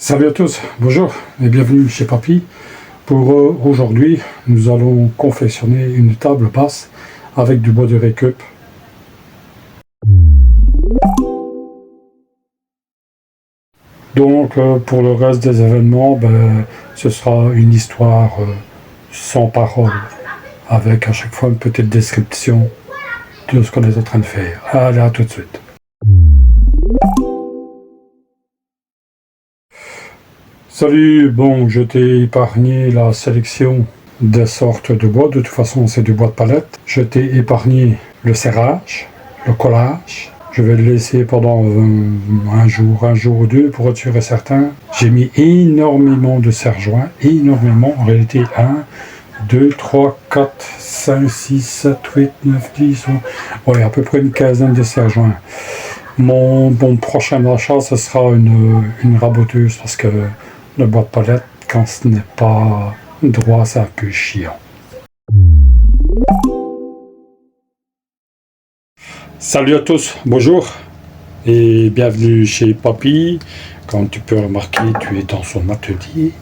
Salut à tous, bonjour et bienvenue chez Papy. Pour aujourd'hui, nous allons confectionner une table basse avec du bois de récup. Donc pour le reste des événements, ce sera une histoire sans parole, avec à chaque fois une petite description de ce qu'on est en train de faire. Allez, à tout de suite. Salut, bon, je t'ai épargné la sélection des sortes de bois, de toute façon c'est du bois de palette. Je t'ai épargné le serrage, le collage. Je vais le laisser pendant un jour ou deux pour être sûr et certain. J'ai mis énormément de serre-joints, énormément, en réalité 1, 2, 3, 4, 5, 6, 7, 8, 9, 10, ouais, à peu près une quinzaine de serre-joints. Mon prochain achat, ce sera une raboteuse parce que le bois de palette, quand ce n'est pas droit, c'est un peu chiant. Salut à tous, bonjour et bienvenue chez Papy. Comme tu peux remarquer, tu es dans son atelier.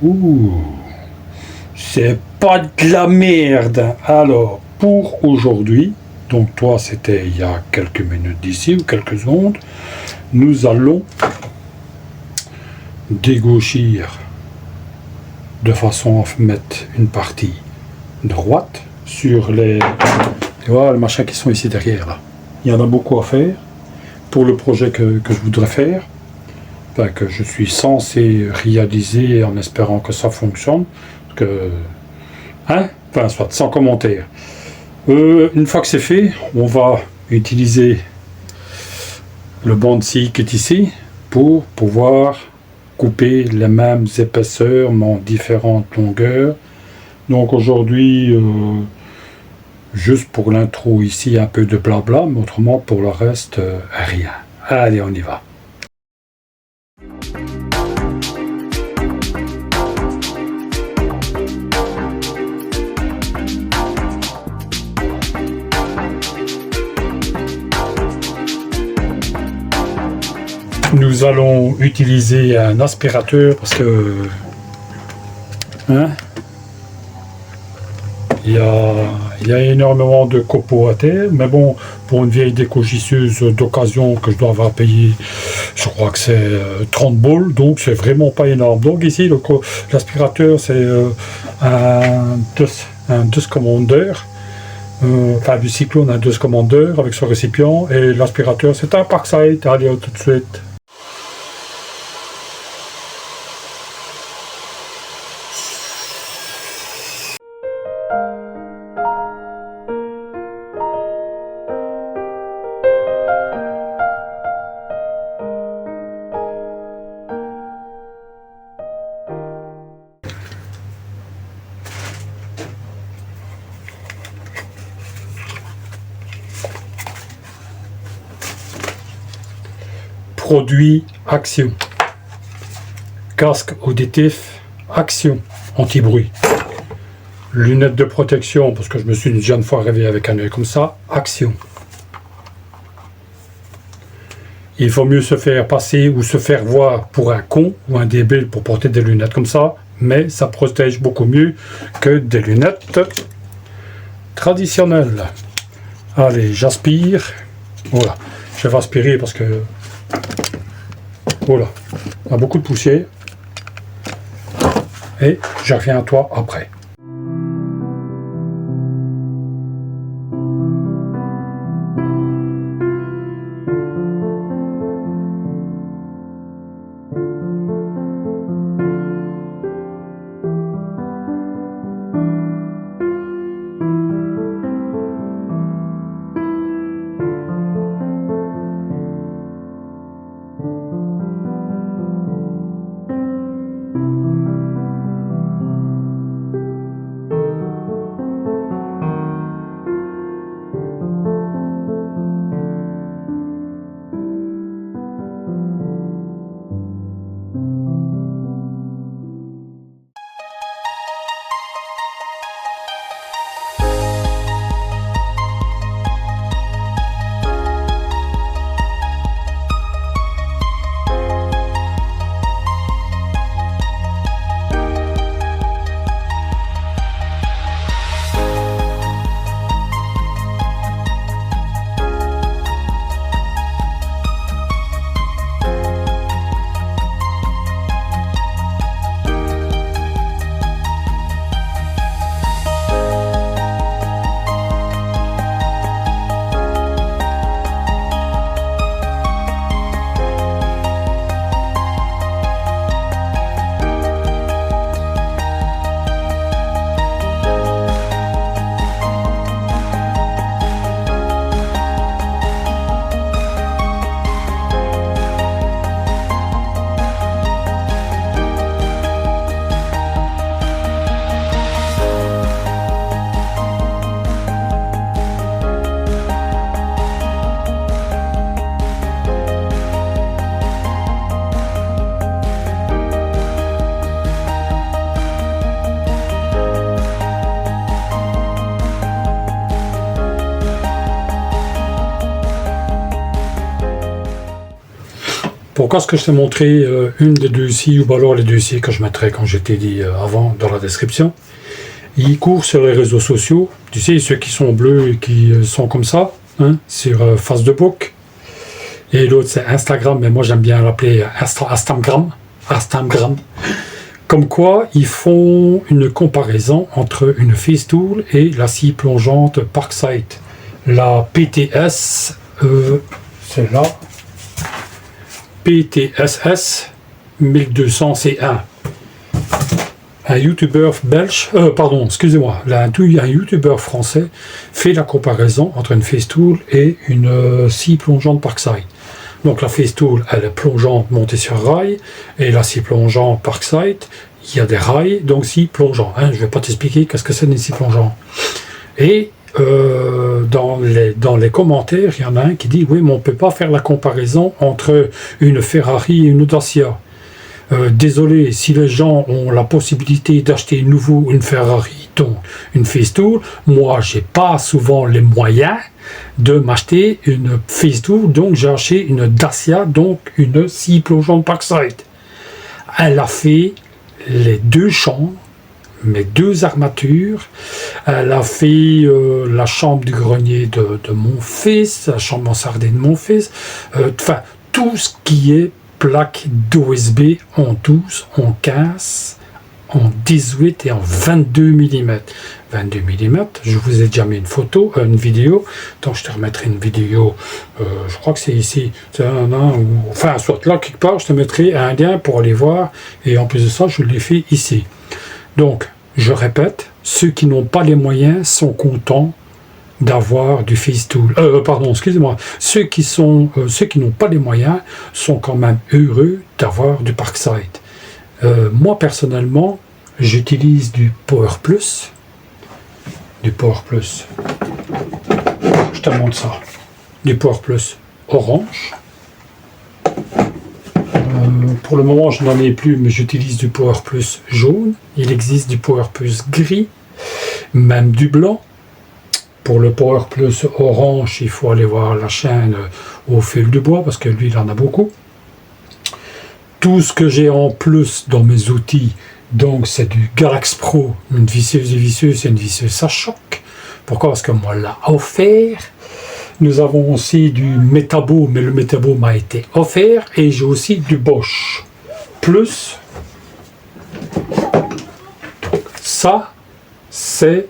Ouh, c'est pas de la merde. Alors, pour aujourd'hui, donc toi c'était il y a quelques minutes d'ici ou quelques secondes, nous allons dégauchir de façon à mettre une partie droite sur les... Tu vois, les machins qui sont ici derrière là. Il y en a beaucoup à faire pour le projet que je voudrais faire, enfin, que je suis censé réaliser en espérant que ça fonctionne. Que, hein? Enfin, soit sans commentaire. Une fois que c'est fait, on va utiliser le banc de scie qui est ici pour pouvoir couper les mêmes épaisseurs mais en différentes longueurs. Donc aujourd'hui, juste pour l'intro ici, un peu de blabla, mais autrement pour le reste, rien. Allez, on y va. Nous allons utiliser un aspirateur parce que il y a énormément de copeaux à terre, mais bon, pour une vieille décogisseuse d'occasion que je dois avoir payé, je crois que c'est 30 boules, donc c'est vraiment pas énorme. Donc ici, l'aspirateur, c'est un DUS Commander, enfin du Cyclone, un DUS Commander avec son récipient, et l'aspirateur, c'est un Parkside. Allez, tout de suite. Produit Action. Casque auditif Action. Anti-bruit. Lunettes de protection, parce que je me suis déjà une fois réveillé avec un œil comme ça. Action. Il faut mieux se faire passer ou se faire voir pour un con ou un débile pour porter des lunettes comme ça, mais ça protège beaucoup mieux que des lunettes traditionnelles. Allez, j'aspire. Voilà. Je vais aspirer parce que... Voilà. Il y a beaucoup de poussière. Et je reviens à toi après. Pourquoi est-ce que je t'ai montré une des deux ci, ou alors les deux ci que je mettrai, comme je t'ai dit avant, dans la description. Ils courent sur les réseaux sociaux, tu sais, ceux qui sont bleus et qui sont comme ça, hein, sur Facebook. Et l'autre, c'est Instagram, mais moi j'aime bien l'appeler Instagram. Comme quoi, ils font une comparaison entre une Festool et la scie plongeante Parkside. La PTS, c'est là, PTSS 1200 C1. Un youtubeur belge, excusez-moi, un youtubeur français fait la comparaison entre une Festool et une scie plongeante Parkside. Donc la Festool, elle est plongeante montée sur rail, et la scie plongeante Parkside, il y a des rails, donc scie plongeant. Hein, je ne vais pas t'expliquer qu'est-ce que c'est une scie plongeant. Et dans les commentaires, il y en a un qui dit « Oui, mais on ne peut pas faire la comparaison entre une Ferrari et une Dacia. Désolé, si les gens ont la possibilité d'acheter une Ferrari, donc une Festool, moi, j'ai pas souvent les moyens de m'acheter une Festool, donc j'ai acheté une Dacia, donc une scie plongeante Parkside. Elle a fait les deux chambres, mes deux armatures, elle a fait la chambre du grenier de mon fils, la chambre mansardée de mon fils, enfin, tout ce qui est plaque d'OSB en 12, en 15, en 18 et en 22 mm. 22 mm, je vous ai déjà mis une vidéo, donc je te remettrai une vidéo, je crois que c'est ici, enfin, soit là quelque part, je te mettrai un lien pour aller voir, et en plus de ça, je l'ai fait ici. Donc, je répète, ceux qui n'ont pas les moyens sont contents d'avoir du Festool. Excusez-moi. Ceux qui n'ont pas les moyens sont quand même heureux d'avoir du Parkside. Moi, personnellement, j'utilise du Power Plus. Je te montre ça. Du Power Plus orange. Pour le moment, je n'en ai plus, mais j'utilise du Power Plus jaune. Il existe du Power Plus gris, même du blanc. Pour le Power Plus orange, il faut aller voir la chaîne au fil du bois, parce que lui, il en a beaucoup. Tout ce que j'ai en plus dans mes outils, donc c'est du Galax Pro, une visseuse et visseuse, c'est une visseuse à choc. Pourquoi? Parce que moi, l'a offert. Nous avons aussi du Metabo, mais le Metabo m'a été offert, et j'ai aussi du Bosch. Plus, ça, c'est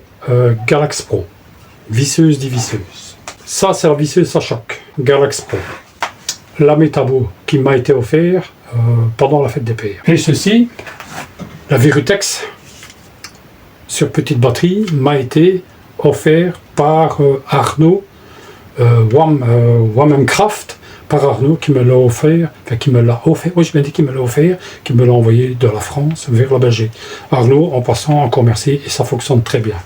Galax Pro. Visseuse dévisseuse. Ça, c'est la visseuse à choc, Galax Pro. La Metabo qui m'a été offert pendant la fête des pères. Et ceci, la Virutex sur petite batterie m'a été offert par Arnaud, Wamcraft, par Arnaud qui me l'a offert, qui me l'a envoyé de la France vers la Belgique. Arnaud, en passant, encore merci, et ça fonctionne très bien.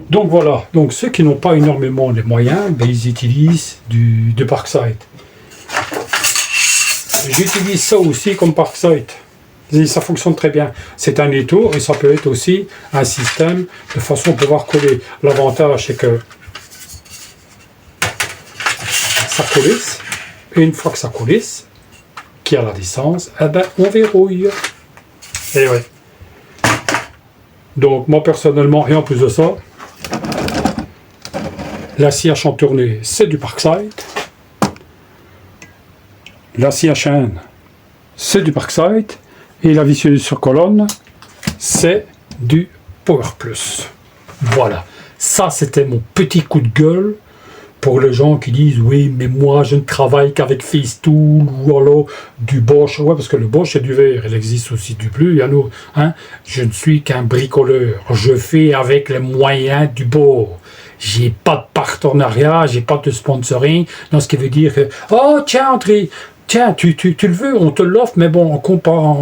Donc voilà, donc ceux qui n'ont pas énormément les moyens, ben, ils utilisent du Parkside. J'utilise ça aussi comme Parkside. Et ça fonctionne très bien. C'est un étau et ça peut être aussi un système de façon à pouvoir coller. L'avantage c'est que ça coulisse. Et une fois que ça coulisse, qui a la distance, eh ben, on verrouille. Et ouais. Donc moi personnellement, et en plus de ça, la scie à champ tournée, c'est du Parkside. La scie à chaîne, c'est du Parkside. Et la visseuse sur colonne, c'est du Power Plus. Voilà. Ça, c'était mon petit coup de gueule pour les gens qui disent « Oui, mais moi, je ne travaille qu'avec Festool ou alors du Bosch. » Ouais, parce que le Bosch, c'est du vert. Il existe aussi du bleu. Il y en a, hein? Je ne suis qu'un bricoleur. Je fais avec les moyens du bord. J'ai pas de partenariat, j'ai pas de sponsoring. Donc, ce qui veut dire que « Oh, tiens, André, tiens, tu le veux, on te l'offre, mais bon, en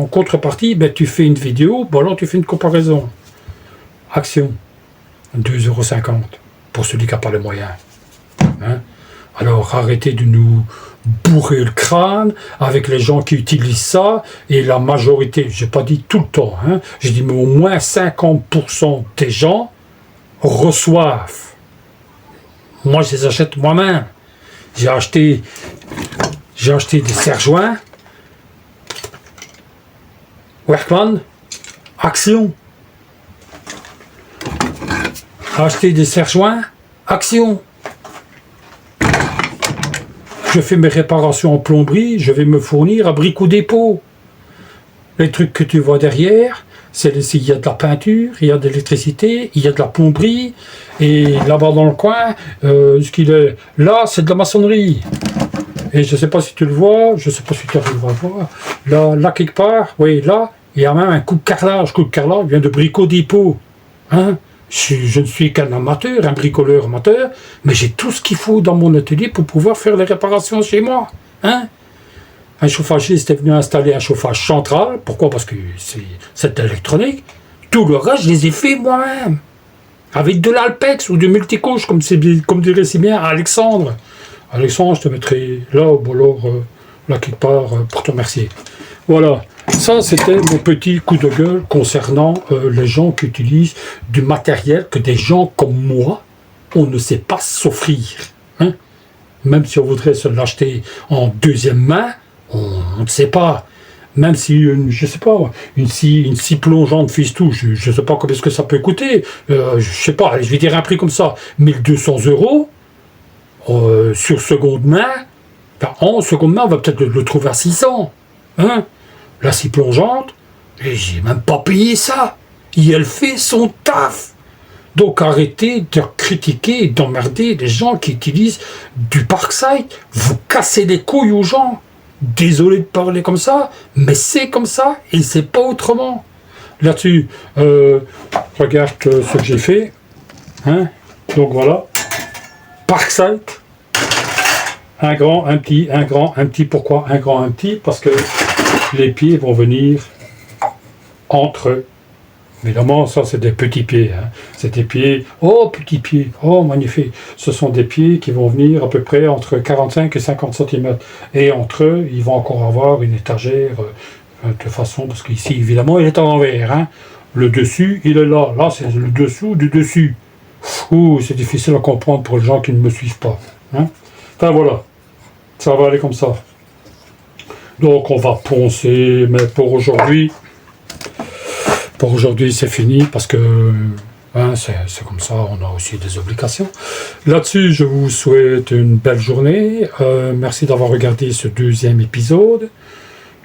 contrepartie, ben, tu fais une vidéo, bon alors tu fais une comparaison. » Action, 2,50 € pour celui qui n'a pas les moyens. Hein? Alors arrêtez de nous bourrer le crâne avec les gens qui utilisent ça, et la majorité, j'ai pas dit tout le temps, hein, j'ai dit mais au moins 50% des gens reçoivent. Moi je les achète moi-même. J'ai acheté des serre-joints, Workman, action. Acheter des serre-joints, action. Je fais mes réparations en plomberie, je vais me fournir à Brico Dépôt. Les trucs que tu vois derrière, il y a de la peinture, il y a de l'électricité, il y a de la plomberie, et là-bas dans le coin, ce qu'il est là, c'est de la maçonnerie. Et je ne sais pas si tu le vois, je ne sais pas si tu arrives à le voir, là quelque part, oui, là, il y a même un coup de carrelage vient de Brico Dépôt. Hein? Je ne suis qu'un amateur, un bricoleur amateur, mais j'ai tout ce qu'il faut dans mon atelier pour pouvoir faire les réparations chez moi. Hein? Un chauffagiste est venu installer un chauffage central. Pourquoi? Parce que c'est électronique. Tout le reste, je les ai fait moi-même. Avec de l'Alpex ou du multicouche, comme dirait si bien Alexandre. Alexandre, je te mettrai là, ou alors là quelque part, pour te remercier. Voilà. Ça, c'était mon petit coup de gueule concernant les gens qui utilisent du matériel que des gens comme moi, on ne sait pas s'offrir. Hein? Même si on voudrait se l'acheter en deuxième main, on ne sait pas. Même si, je sais pas, une scie plongeante Fistou, je ne sais pas combien est-ce que ça peut coûter. Je sais pas, allez, je vais dire un prix comme ça, 1200 € sur seconde main. Enfin, en seconde main, on va peut-être le trouver à 600. Hein? La scie plongeante, et j'ai même pas payé ça. Et elle fait son taf. Donc arrêtez de critiquer et d'emmerder les gens qui utilisent du Parkside. Vous cassez les couilles aux gens. Désolé de parler comme ça, mais c'est comme ça et c'est pas autrement. Là-dessus, regarde ce que j'ai fait. Hein? Donc voilà. Parkside. Un grand, un petit, un grand, un petit. Pourquoi un grand, un petit? Parce que les pieds vont venir entre eux. Évidemment, ça c'est des petits pieds. Hein. C'est des pieds, oh petits pieds, oh magnifique. Ce sont des pieds qui vont venir à peu près entre 45 et 50 cm. Et entre eux, ils vont encore avoir une étagère de façon, parce qu'ici évidemment il est à l'envers. Hein. Le dessus, il est là. Là c'est le dessous du dessus. Ouh, c'est difficile à comprendre pour les gens qui ne me suivent pas. Hein. Enfin voilà, ça va aller comme ça. Donc on va poncer, mais pour aujourd'hui c'est fini parce que hein, c'est comme ça, on a aussi des obligations. Là-dessus, je vous souhaite une belle journée. Merci d'avoir regardé ce deuxième épisode.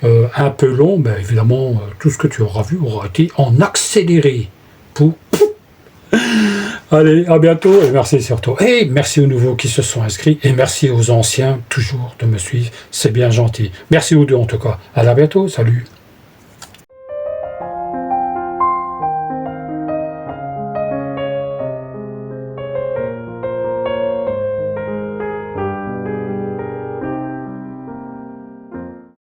Un peu long, mais évidemment, tout ce que tu auras vu aura été en accéléré. Allez, à bientôt et merci surtout. Et merci aux nouveaux qui se sont inscrits et merci aux anciens toujours de me suivre. C'est bien gentil. Merci aux deux en tout cas. À bientôt. Salut.